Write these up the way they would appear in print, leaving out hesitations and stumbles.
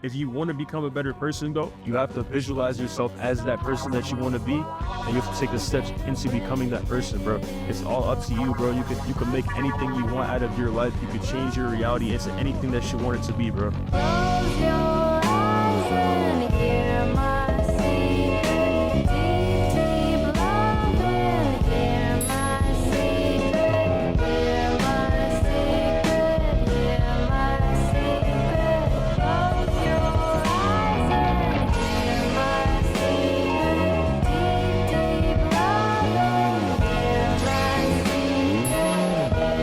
if you want to become a better person, though, you have to visualize yourself as that person that you want to be, and you have to take the steps into becoming that person, bro. It's all up to you, bro. You can make anything you want out of your life. You can change your reality into anything that you want it to be, bro. Close your eyes and hear my secret. Deep, deep love and hear my secret. Hear my secret. Hear my secret. Close your eyes and hear my secret. Deep, deep love and hear my secret. Hear my secret.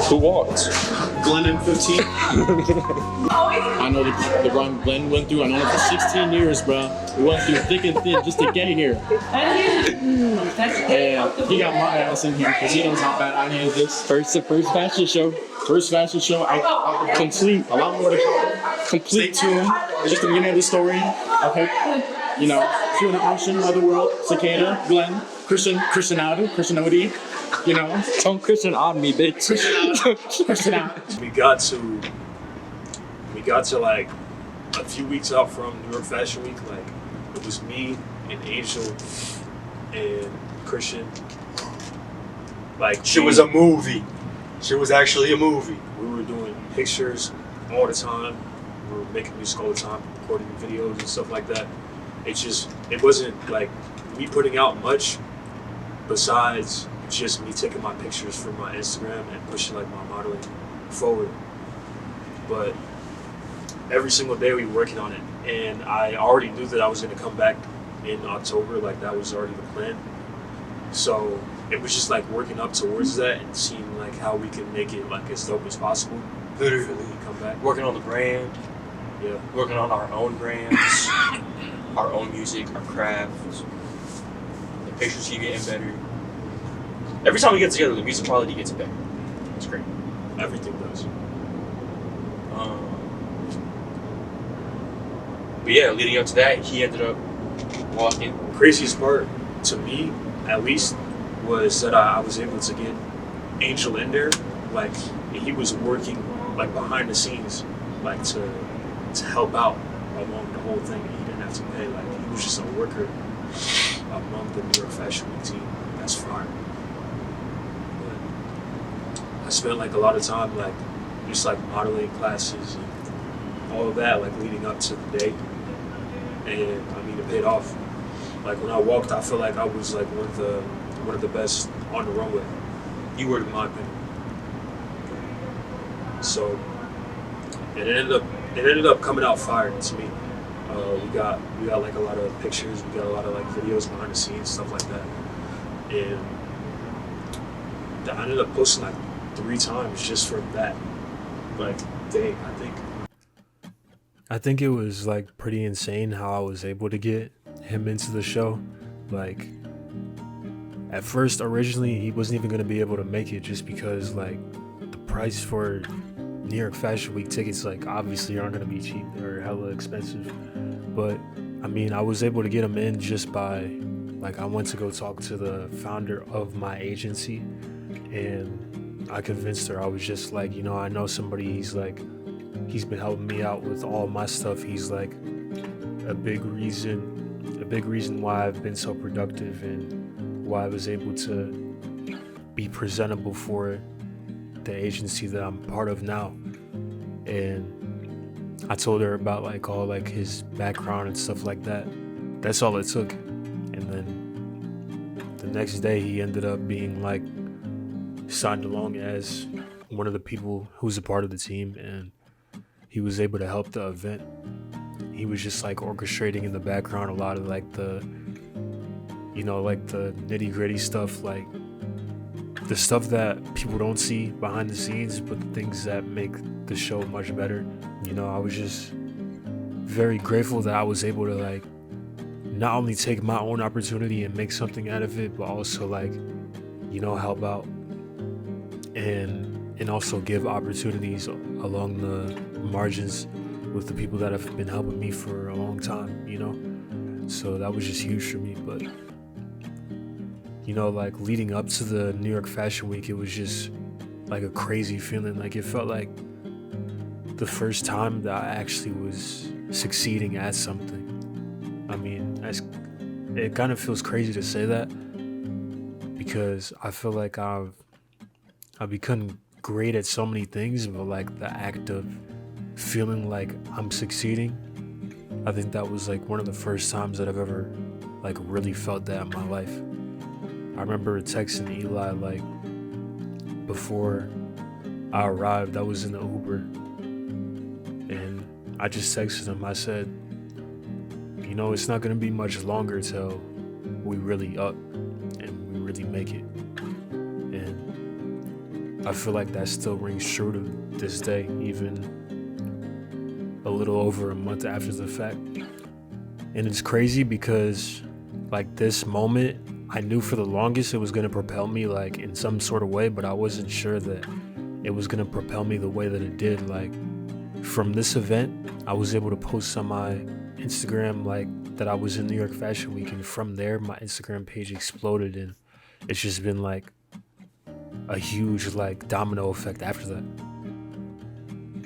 Who walked? Glenn in 15. I know the run Glenn went through. I know it for 16 years, bro. We went through thick and thin just to get here. And he got my ass in here because he knows how bad I needed this. First fashion show. I complete. A lot more to come. Complete to him. It's just the beginning of the story. Okay. You know, through the ocean, other world, Cicada, Glenn, Christian Odi. You know, Don't Christian on me, bitch. Christian out. We got to like a few weeks out from New York Fashion Week. Like it was me and Angel and Christian. Like Shit was a movie. Shit was actually a movie. we were doing pictures all the time. We were making music all the time, recording videos and stuff like that. It wasn't like me putting out much besides just me taking my pictures from my Instagram and pushing like my modeling forward. But every single day we were working on it, and I already knew that I was going to come back in October. Like that was already the plan. So it was just like working up towards that and seeing like how we can make it like as dope as possible. Literally. Before we come back. Working on the brand, Yeah. working on our own brands, our own music, our crafts. The pictures keep getting better. Every time we get together, the music quality gets better. It's great. Everything does. But yeah, leading up to that, he ended up walking. Craziest part to me, at least, was that I was able to get Angel in there. Like he was working like behind the scenes, like to help out along the whole thing. He didn't have to pay. Like he was just a worker among the New York Fashion Week team. That's fine. But I spent like a lot of time like just like modeling classes and all of that, like leading up to the day. And I mean, it paid off. Like when I walked, I feel like I was like one of the best on the runway. You were In my opinion. So, and it ended up coming out fire to me. We got like a lot of pictures, we got a lot of like videos behind the scenes, stuff like that. And I ended up posting like 3 times just for that like day, I think. I think it was like pretty insane how I was able to get him into the show. Like at first, originally, he wasn't even gonna be able to make it just because like the price for New York Fashion Week tickets like obviously aren't gonna be cheap. They're hella expensive. But I mean, I was able to get him in just by like I went to go talk to the founder of my agency, and I convinced her. I was just like, I know somebody. He's been helping me out with all my stuff. He's like a big reason why I've been so productive and why I was able to be presentable for the agency that I'm part of now. And I told her about like all like his background and stuff like that. That's all it took. And then the next day he ended up being like signed along as one of the people who's a part of the team, and he was able to help the event. He was just like orchestrating in the background a lot of like the like the nitty-gritty stuff, like the stuff that people don't see behind the scenes, but the things that make the show much better. I was just very grateful that I was able to like not only take my own opportunity and make something out of it, but also like help out and also give opportunities along margins with the people that have been helping me for a long time, you know? So that was just huge for me. But, you know, like leading up to the New York Fashion Week, it was just like a crazy feeling. Like it felt like the first time that I actually was succeeding at something. I mean, it kind of feels crazy to say that because I feel like I've become great at so many things, but like the act of feeling like I'm succeeding, I think that was like one of the first times that I've ever like really felt that in my life. I remember texting Eli like before I arrived. I was in the Uber and I just texted him. I said, you know, it's not gonna be much longer till we really up and we really make it. And I feel like that still rings true to this day, even a little over a month after the fact. And it's crazy because like this moment, I knew for the longest it was gonna propel me like in some sort of way, but I wasn't sure that it was gonna propel me the way that it did. Like from this event, I was able to post on my Instagram like that I was in New York Fashion Week, and from there my Instagram page exploded, and it's just been like a huge like domino effect after that.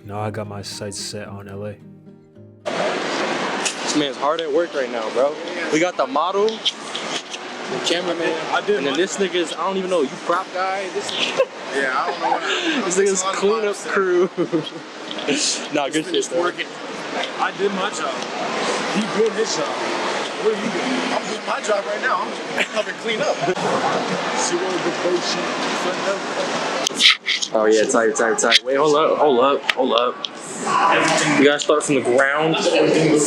Now I got my sights set on LA. This man's hard at work right now, bro. We got the model, the cameraman, and then this nigga's, I don't even know, you prop guy? This Yeah, I don't know what this nigga's cleanup crew. Nah, good shit, though. working. I did my job. He doing his job. What are you doing? I'm doing my job right now. I'm helping clean up. Zero devotion. Oh yeah, tight. Wait, hold up. You gotta start from the ground up.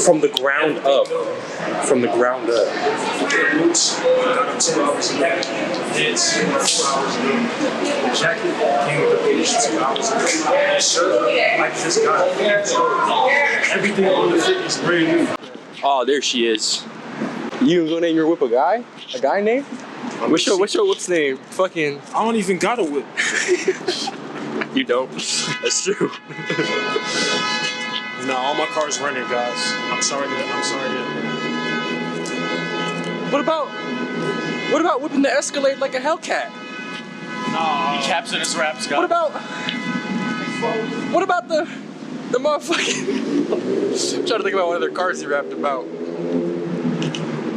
From the ground up. It's 4 hours ago. The jacket came with the page 2 hours ago. The shirt, I just got it. Everything on the fit is brand new. Oh, there she is. You gonna name your whip a guy? A guy name? What's your whip's name? Fucking. I don't even got a whip. You don't. That's true. Nah, all my cars running, guys. I'm sorry. What about whipping the Escalade like a Hellcat? Nah. He caps in his raps, guys. What about the motherfucking? I'm trying to think about one of their cars he rapped about.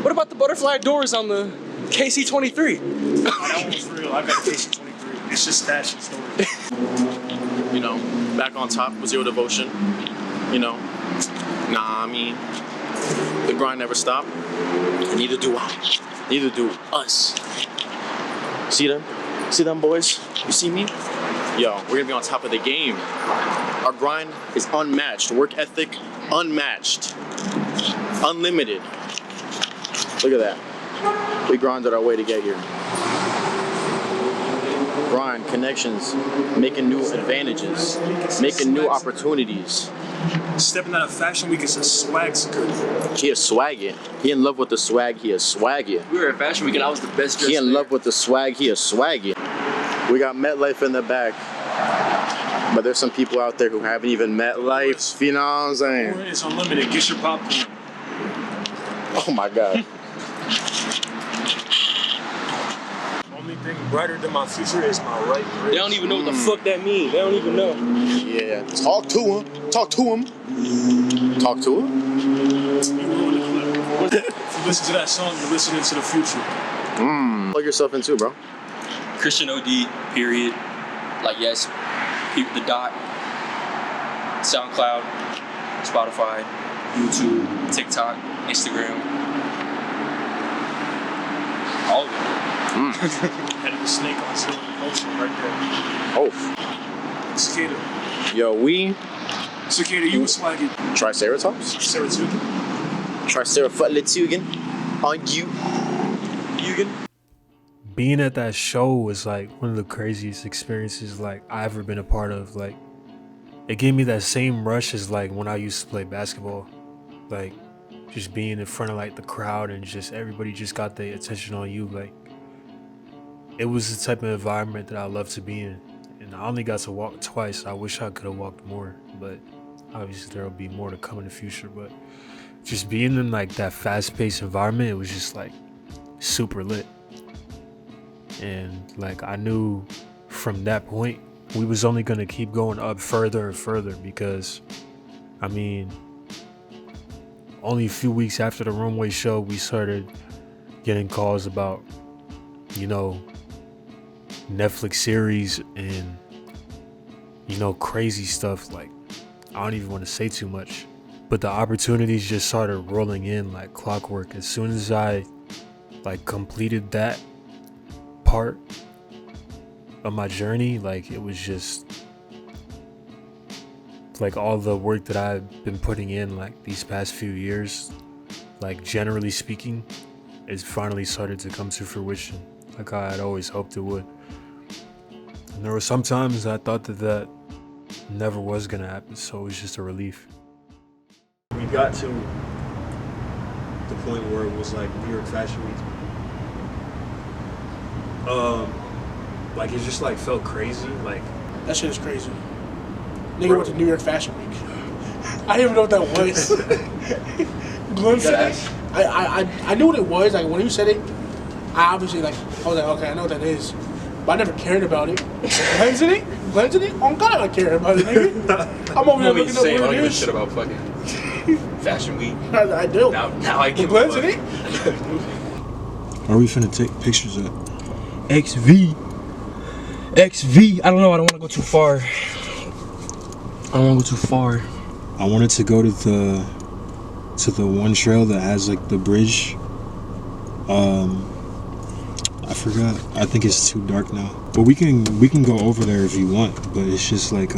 What about the butterfly doors on the KC-23? That one was real. I got the KC-23. It's just fashion story. You know, back on top with Zero Devotion. You know, I mean, the grind never stopped, and neither do I. Neither do us. See them? See them, boys? You see me? Yo, we're gonna be on top of the game. Our grind is unmatched. Work ethic, unmatched. Unlimited. Look at that. We grinded our way to get here. Grind, connections, making new advantages, making new opportunities. Stepping out of Fashion Week is a swag skirt. He is swagging. He in love with the swag. He is swagging. We were at Fashion Week and I was the best dressed. He in love with the swag. He is swagging. We got MetLife in the back, but there's some people out there who haven't even met life. You know what I'm saying? It's unlimited. Get your popcorn. Oh my God. Only thing brighter than my future is my right wrist. They don't even know what the fuck that means. They don't even know. Yeah. Talk to him. Talk to him. Talk to him. You ruined the clip. If you listen to that song, you're listening to the future. Plug yourself into, bro. Christian OD, period. Like, yes, the dot. SoundCloud, Spotify, YouTube, TikTok, Instagram. All of it. Head of the snake on Zero Devotion right Oh. there. Cicada. Yo, we Cicada, you was swagging. Triceratops. Saratoga. Triceratops on you. Eugen. Being at that show was like one of the craziest experiences like I've ever been a part of. Like it gave me that same rush as like when I used to play basketball. Like just being in front of like the crowd and just everybody just got their attention on you. Like it was the type of environment that I love to be in. And I only got to walk twice. I wish I could have walked more, but obviously there will be more to come in the future, but just being in like that fast-paced environment, it was just like super lit. And like I knew from that point we was only gonna keep going up further and further, because I mean, only a few weeks after the Runway show we started getting calls about, you know, Netflix series and, you know, crazy stuff. Like, I don't even want to say too much, but the opportunities just started rolling in like clockwork. As soon as I like completed that part of my journey, like it was just like all the work that I've been putting in like these past few years, like generally speaking, it's finally started to come to fruition like I had always hoped it would. And there were some times I thought that never was gonna happen, so it was just a relief. We got to the point where it was like New York Fashion Week. Like it just like felt crazy. Like That shit is crazy. Nigga went to New York Fashion Week. I didn't even know what that was. Glenn said it. I knew what it was. Like when you said it, I obviously like I was like, okay, I know what that is. But I never cared about it. Glenn's in it? Glenn's in it? Oh God, I care about it, nigga. I'm over here looking up I don't what it give a is. shit about fucking Fashion Week. I do. Now I give Glenn's a in fuck. it? Where are we finna take pictures at? XV. I don't know. I don't want to go too far. I wanted to go to the one trail that has like the bridge. I forgot. I think it's too dark now. But we can go over there if you want. But it's just like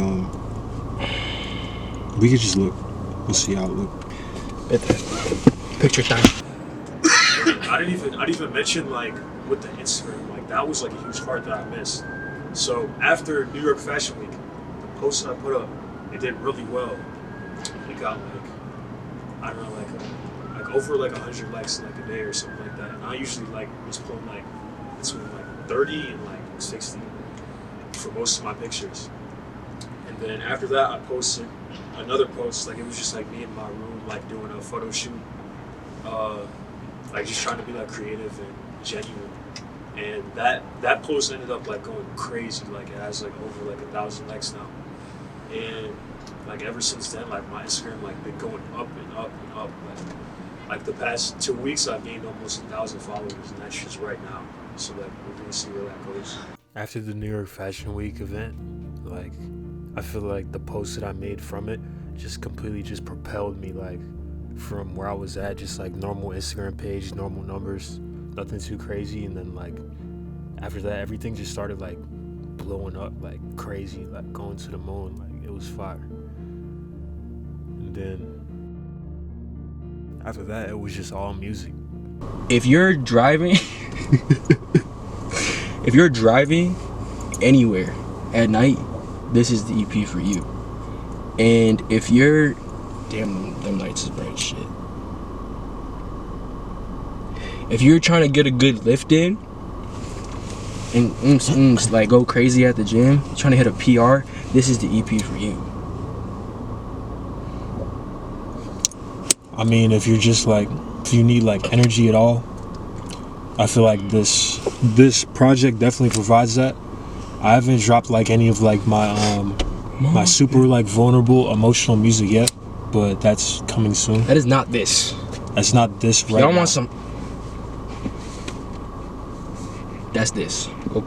we could just look. We'll see how it look. Picture time. I didn't even mention like with the Instagram. Like that was like a huge part that I missed. So after New York Fashion Week, the post that I put up, it did really well. It got like, I don't know, like over like 100 likes in like a day or something like that. And I usually like was pulling like between like 30 and like 60 for most of my pictures. And then after that, I posted another post. Like it was just like me in my room, like doing a photo shoot, like just trying to be like creative and genuine. And that post ended up like going crazy. Like it has like over like 1,000 likes now. And like ever since then, like my Instagram like been going up and up and up. Like the past 2 weeks, I've gained almost 1,000 followers, and that's just right now. So like we're gonna see where that goes. After the New York Fashion Week event, like I feel like the post that I made from it just completely just propelled me like from where I was at, just like normal Instagram page, normal numbers, nothing too crazy. And then like after that, everything just started like blowing up like crazy, like going to the moon. Like it was fire. And then after that, it was just all music. If you're driving anywhere at night, this is the EP for you. And if you're them lights is bright as shit. If you're trying to get a good lift in and like go crazy at the gym, trying to hit a PR, this is the EP for you. I mean, if you're just like, if you need like energy at all, I feel like this project definitely provides that. I haven't dropped like any of like my super like vulnerable emotional music yet, but that's coming soon. That is not this. That's not this right Y'all now. want some? That's this. Oh,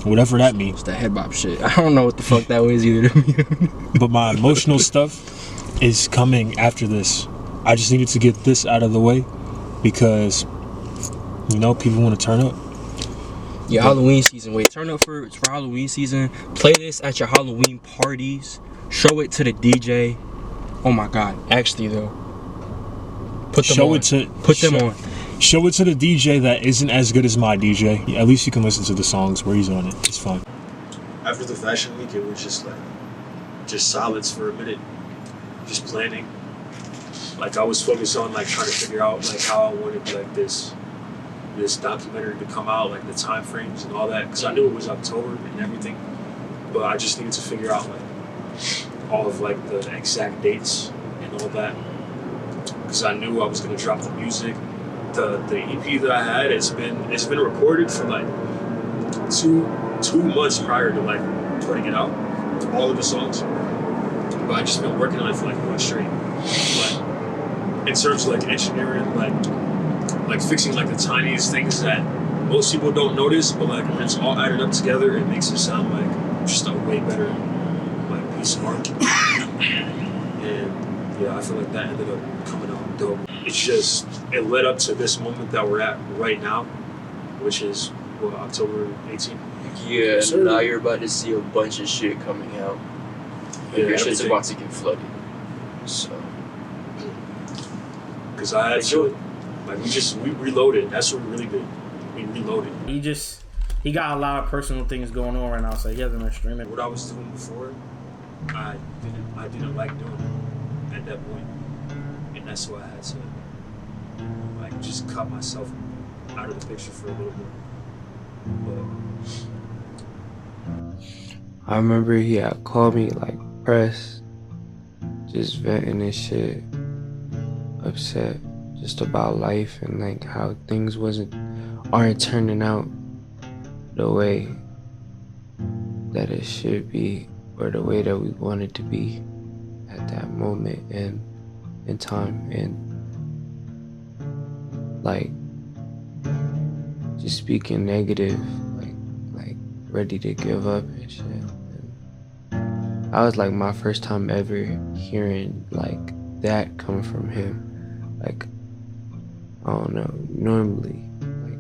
Whatever that means. it's that head bop shit. I don't know what the fuck that was either to me. But my emotional stuff is coming after this. I just needed to get this out of the way because, you know, people want to turn up. Yeah, Halloween season. Wait, turn up for Halloween season. Play this at your Halloween parties. Show it to the DJ. Oh my God. Actually, though, put them Show on. it to Put them on. Show it to the DJ that isn't as good as my DJ. At least you can listen to the songs where he's on it. It's fun. After the fashion week, it was just like, just silence for a minute. Just planning. Like I was focused on like trying to figure out like how I wanted like this documentary to come out, like the time frames and all that, because I knew it was October and everything, but I just needed to figure out like all of like the exact dates and all that, because I knew I was gonna drop the music. The EP that I had, it's been recorded for like two months prior to like putting it out, all of the songs. But I just been working on it for like a month straight. But in terms of like engineering, like fixing like the tiniest things that most people don't notice, but like when it's all added up together, it makes it sound like just a way better like piece of art. And yeah, I feel like that ended up coming out dope. It's just, it led up to this moment that we're at right now, which is what, October 18th. Yeah, Sure. now you're about to see a bunch of shit coming out. Yeah, Your shit's everything. about to get flooded. So Because I had to, like, we reloaded. That's what we really did. We reloaded. He got a lot of personal things going on right now, so he hasn't been streaming. What I was doing before, I didn't like doing it at that point, and that's why I had to like just cut myself out of the picture for a little bit. I remember he had called me like press, just venting and shit, upset just about life and like how things aren't turning out the way that it should be or the way that we want it to be at that moment and in time, and like just speaking negative, like ready to give up and shit. And I was like my first time ever hearing like that come from him. Like, I don't know, normally, like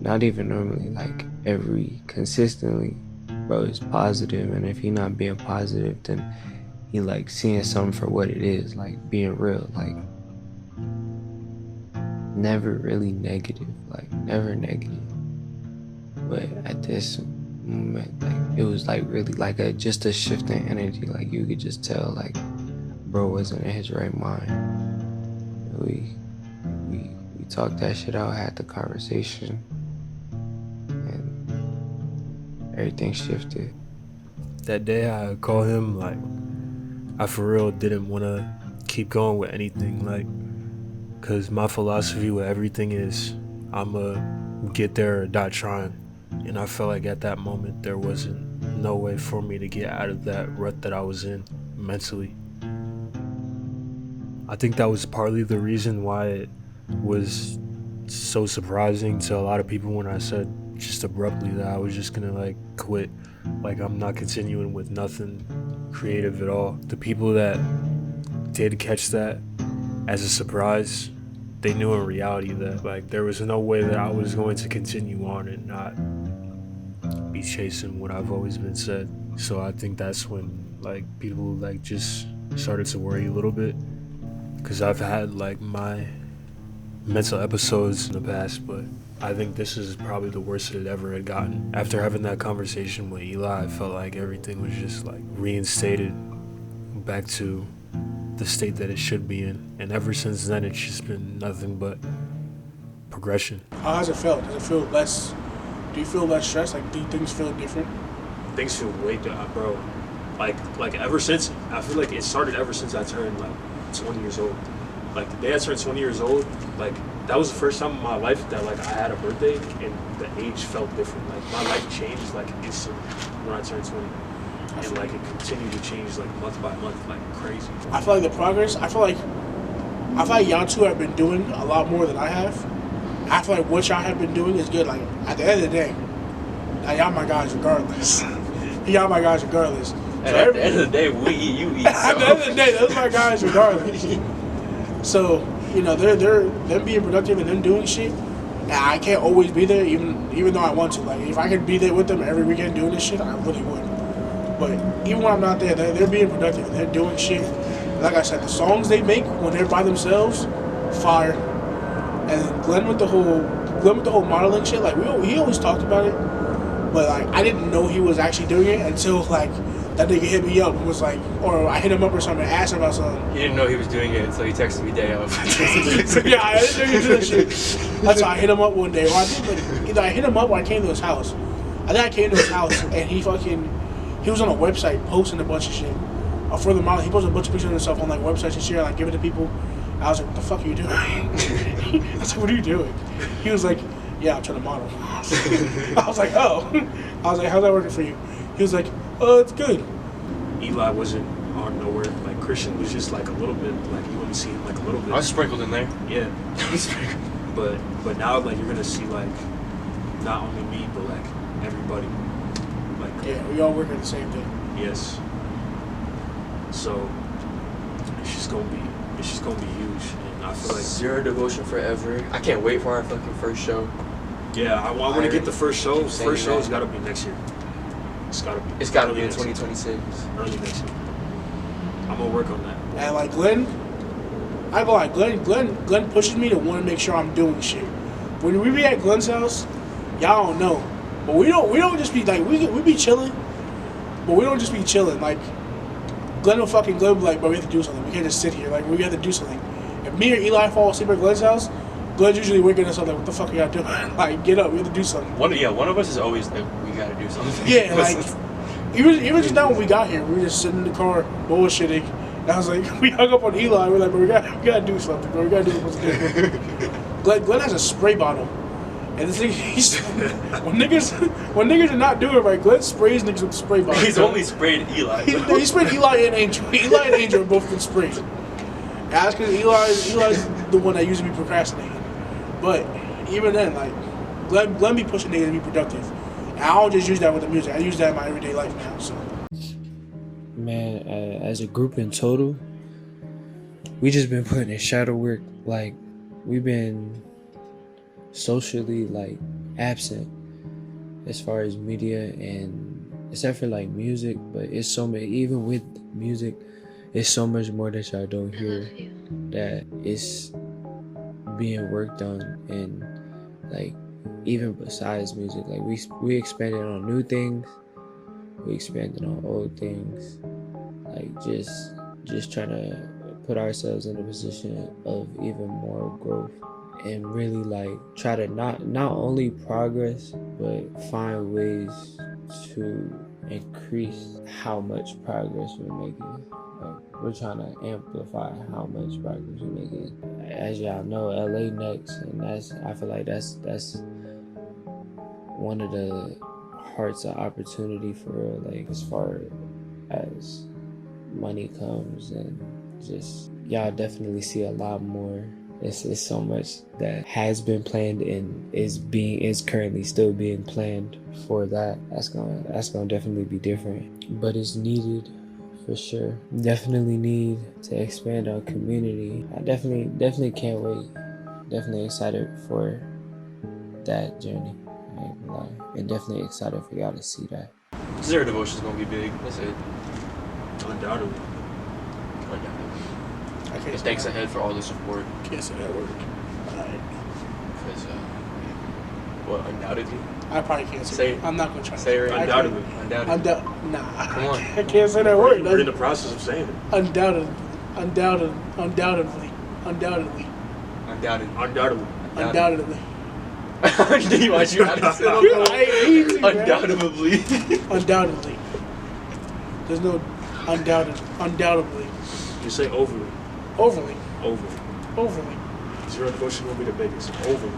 not even normally, like consistently, bro is positive, and if he not being positive, then he like seeing something for what it is, like being real, like never really negative, like never negative. But at this moment, like it was like really like just a shift in energy, like you could just tell like bro wasn't in his right mind. We talked that shit out, had the conversation, and everything shifted. That day I called him, like, I for real didn't want to keep going with anything, like, because my philosophy with everything is I'ma get there or die trying. And I felt like at that moment there wasn't no way for me to get out of that rut that I was in mentally. I think that was partly the reason why it was so surprising to a lot of people when I said just abruptly that I was just gonna like quit, like I'm not continuing with nothing creative at all. The people that did catch that as a surprise, they knew in reality that like there was no way that I was going to continue on and not be chasing what I've always been said. So I think that's when like people like just started to worry a little bit, because I've had like my mental episodes in the past, but I think this is probably the worst it ever had gotten. After having that conversation with Eli, I felt like everything was just like reinstated back to the state that it should be in. And ever since then, it's just been nothing but progression. How has it felt? Does it feel less? Do you feel less stressed? Like, do things feel different? Things feel way down, bro. Like ever since, I feel like it started ever since I turned like 20 years old. Like the day I turned 20 years old, like that was the first time in my life that like I had a birthday and the age felt different. Like my life changed like instantly when I turned 20. And like it continued to change like month by month, like crazy. I feel like the progress. I feel like y'all two have been doing a lot more than I have. I feel like what y'all have been doing is good. Like at the end of the day, like, y'all my guys regardless. Y'all my guys regardless. And at the end of the day, we eat, you eat. At the end of the day, those my guys regardless. So, you know, they're them being productive and them doing shit. And I can't always be there, even though I want to. Like, if I could be there with them every weekend doing this shit, I really would. But even when I'm not there, they're being productive and they're doing shit. Like I said, the songs they make when they're by themselves, fire. And then Glenn with the whole modeling shit, like he always talked about it, but like I didn't know he was actually doing it until like that nigga hit me up and was like, or I hit him up or something and asked him about something. He didn't know he was doing it until he texted me day of. Yeah, I didn't know he did that shit. That's why I hit him up one day. Or I think like, either I hit him up or I came to his house. I think I came to his house and he was on a website posting a bunch of shit. for the model. He posted a bunch of pictures of himself on like websites and shit, like give it to people. I was like, what the fuck are you doing? I was like, what are you doing? He was like, yeah, I'm trying to model. I was like, oh. I was like, how's that working for you? He was like, oh, it's good. Eli wasn't on nowhere. Like Christian was just like a little bit. Like you only see him like a little bit. I was sprinkled in there. Yeah. But now like you're gonna see like not only me but like everybody. Like Yeah, we all work at the same thing. yes. So it's just gonna be huge, and I feel like Zero Devotion forever. I can't wait for our fucking first show. yeah, I want to get the first show. Keep saying First show's that. got to be next year. It's got to be. It's gotta early be in next year. 2026. Early next year. I'm gonna work on that. And like Glenn, I go like Glenn pushes me to want to make sure I'm doing shit. When we be at Glenn's house, y'all don't know, but we don't just be like we be chilling, but we don't just be chilling. Like Glenn will be like, bro, we have to do something. We can't just sit here. Like we have to do something. If me or Eli fall asleep at Glenn's house, Glenn's usually waking us up like, what the fuck are y'all doing? Like get up, we have to do something. One of us is always like, we gotta do something. Yeah, like even just now when we got here, we were just sitting in the car bullshitting. And I was like, we hung up on Eli. We're like, bro, we gotta do something, bro. We gotta do what's good. Glenn has a spray bottle, and this thing, when niggas are not doing it right, Glenn sprays niggas with spray bottles. He's only sprayed Eli. He sprayed Eli and Angel. Eli and Angel have both been sprayed. And that's because Eli's the one that usually be procrastinating. But even then, like Glenn be pushing niggas to be productive. And I don't just use that with the music. I use that in my everyday life now. So. Man, as a group in total, we just been putting in shadow work. Like, we've been socially like absent as far as media, and except for like music, but it's so many. Even with music, it's so much more that y'all don't hear that it's being worked on, and like even besides music, like we expanded on new things, we expanded on old things, like just trying to put ourselves in a position of even more growth, and really like try to not only progress but find ways to increase how much progress we're making. Like, we're trying to amplify how much progress we're making. As y'all know, LA next, and I feel like that's one of the hearts of opportunity for real, like as far as money comes, and just y'all definitely see a lot more. It's so much that has been planned and is currently still being planned for that. That's gonna definitely be different, but it's needed for sure. Definitely need to expand our community. I definitely can't wait. Definitely excited for that journey. I ain't gonna lie. And definitely excited for y'all to see that. Zero Devotion is gonna be big. That's it. Undoubtedly. I can't And thanks ahead for all the support. Can't say that word. Alright. Because, what, undoubtedly? I probably can't Say say it. it. I'm not gonna try. Say it right. Undoubtedly. Undoubtedly. Nah. Come on. I can't say that word. We're in the process of saying it. Undoubtedly. Undoubted. Undoubtedly. Undoubtedly. Why'd you have to say I hate you, man. undoubtedly? Undoubtedly. There's no undoubtedly. Just say overly. Overly. Overly. Zero Devotion will be the biggest. Overly.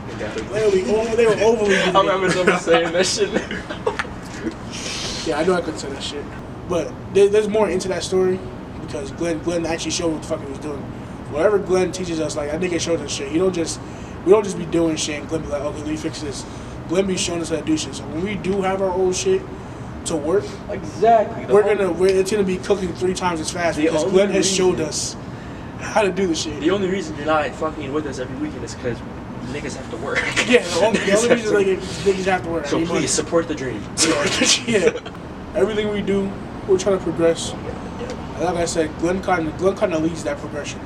They were overly. I remember someone saying that shit. Yeah, I know I couldn't say that shit. But there's more into that story because Glenn actually showed what the fuck he was doing. Whatever Glenn teaches us, like, I think it shows us shit. We don't just be doing shit and Glenn be like, okay, let me fix this. Glenn be showing us how to do shit. So when we do have our old shit to work, Exactly. it's gonna be cooking 3 times as fast because Glenn has showed us how to do the shit. The only reason you're not fucking with us every weekend is because niggas have to work. Yeah, the only reason niggas have to work. So please support the dream. Yeah. Everything we do, we're trying to progress. And like I said, Glenn kind of leads that progression.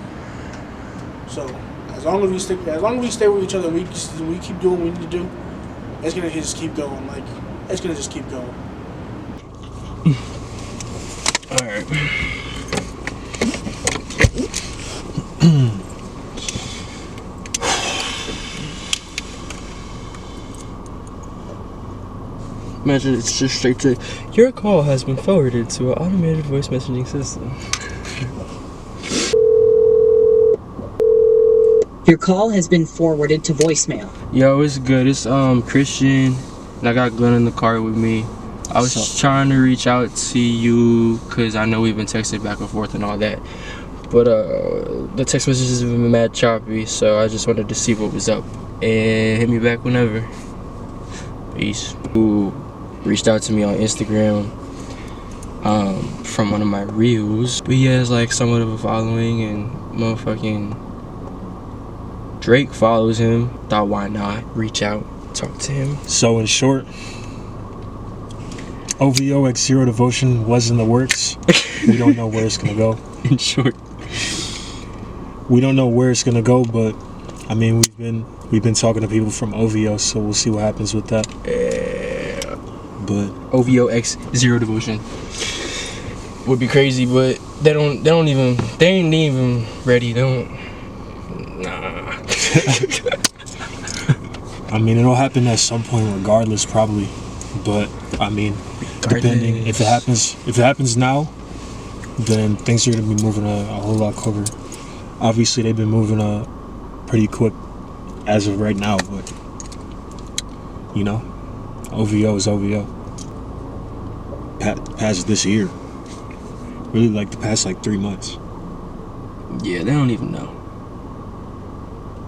So as long as we stay with each other, and we keep doing what we need to do, it's gonna just keep going. Like it's gonna just keep going. All right. message, it's just straight to, your call has been forwarded to an automated voice messaging system. Your call has been forwarded to voicemail. Yo, it's good. It's Christian, and I got Glenn in the car with me. I was trying to reach out to you because I know we've been texting back and forth and all that, but the text messages have been mad choppy, so I just wanted to see what was up and hit me back whenever. Peace. Who reached out to me on Instagram from one of my reels, but he has like somewhat of a following, and motherfucking Drake follows him. Thought, why not reach out, talk to him. So in short, OVO X Zero Devotion was in the works. We don't know where it's gonna go. In short, we don't know where it's gonna go, but I mean, we've been talking to people from OVO, so we'll see what happens with that. But OVO X Zero Devotion would be crazy, but they ain't even ready. Nah. I mean, it'll happen at some point regardless, probably. But I mean, depending if it happens now, then things are gonna be moving a whole lot quicker. Obviously, they've been moving pretty quick as of right now, but you know, OVO is OVO. Past this year, really like the past like 3 months. Yeah, they don't even know.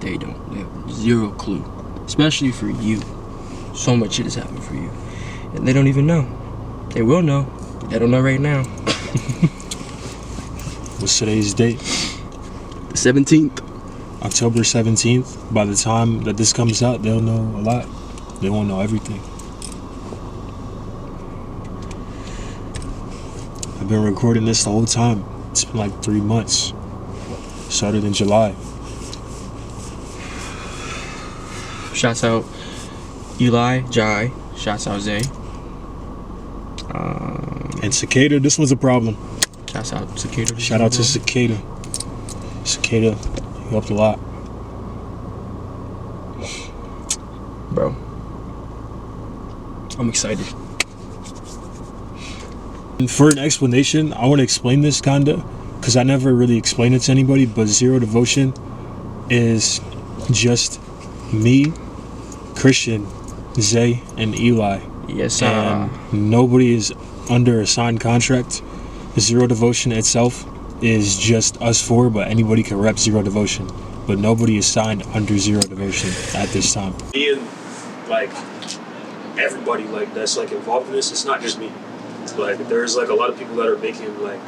They have zero clue, especially for you. So much shit has happened for you, and they don't even know. They will know, but they don't know right now. What's today's date? The 17th. October 17th. By the time that this comes out, they'll know a lot. They won't know everything. I've been recording this the whole time. It's been like 3 months. Started in July. Shouts out Eli, Jai. Shouts out Zay. And Cicada, this was a problem. Shouts out Cicada. Shout out to Cicada. Cicada, you helped a lot. Bro, I'm excited. And for an explanation, I want to explain this kinda, because I never really explained it to anybody, but Zero Devotion is just me, Christian, Zay, and Eli. Yes, and nobody is under a signed contract. Zero Devotion itself is just us four, but anybody can rep Zero Devotion. But nobody is signed under Zero Devotion at this time. Being like everybody like that's like involved in this, it's not just me. Like there's like a lot of people that are making like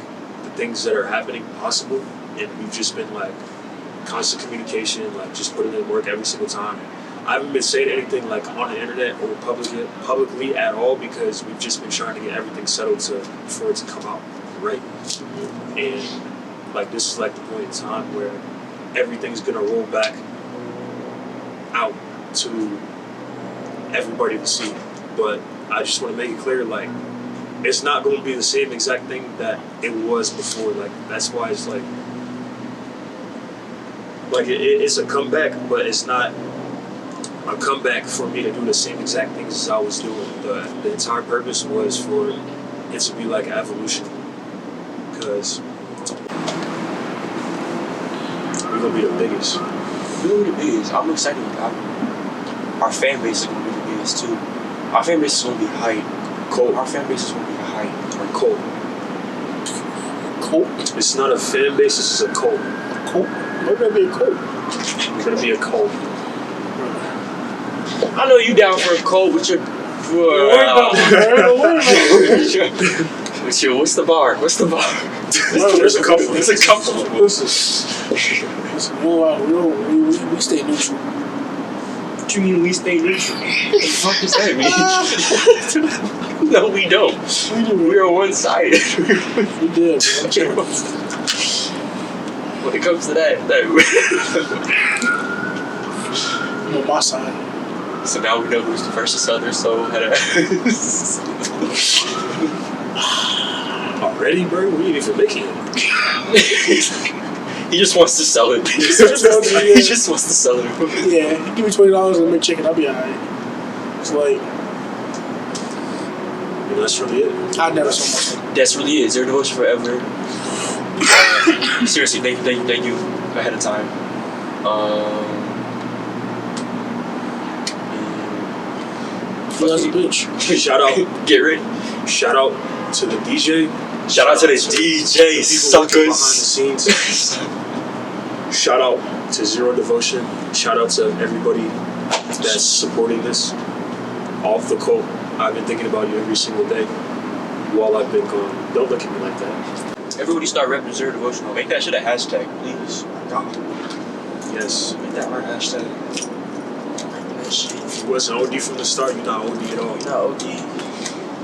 the things that are happening possible, and we've just been like constant communication, like just putting in work every single time. I haven't been saying anything like on the internet or publicly at all, because we've just been trying to get everything settled for it to come out right. And like this is like the point in time where everything's gonna roll back out to everybody to see. But I just want to make it clear, like it's not going to be the same exact thing that it was before. Like that's why it's like it's a comeback, but it's not a comeback for me to do the same exact things as I was doing. The entire purpose was for it to be like an evolution, because we're gonna be the biggest. We're gonna be the biggest. I'm excited about it. Our fan base is gonna be the biggest too. Our fan base is gonna be hype. Cold. Our fan base is gonna be hype. Or cold. Colt? It's not a fan base. This is a cult. Colt? Why would that be a Colt? It's gonna be a cult. I know you down for a cold with your. With your, what's the bar? What's the bar? There's a couple. There's a couple. Listen, we stay neutral. What you mean we stay neutral? What the fuck does that mean? No, we don't. We are one-sided. We did. When it comes to that, I'm on my side. So now we know who's the versus other, so Already, bro? We ain't even making it. He just wants to sell it. He just wants to sell it. Yeah, give me $20 and make chicken, I'll be alright. It's like, that's really it. I never saw my That's really it. Zero Devotion forever. Seriously, thank you ahead of time. That's a bitch. Shout out, Get ready. shout out to the DJ. Shout out to the DJ People working behind the suckers. scenes. Shout out to Zero Devotion. Shout out to everybody that's supporting this. Off the cult. I've been thinking about you every single day while I've been gone. Don't look at me like that. Everybody start repping Zero Devotional. Make that shit a hashtag, please. Yes. Make that our hashtag. Repping that shit. If you wasn't OD from the start, you're not OD at all. You're not OD.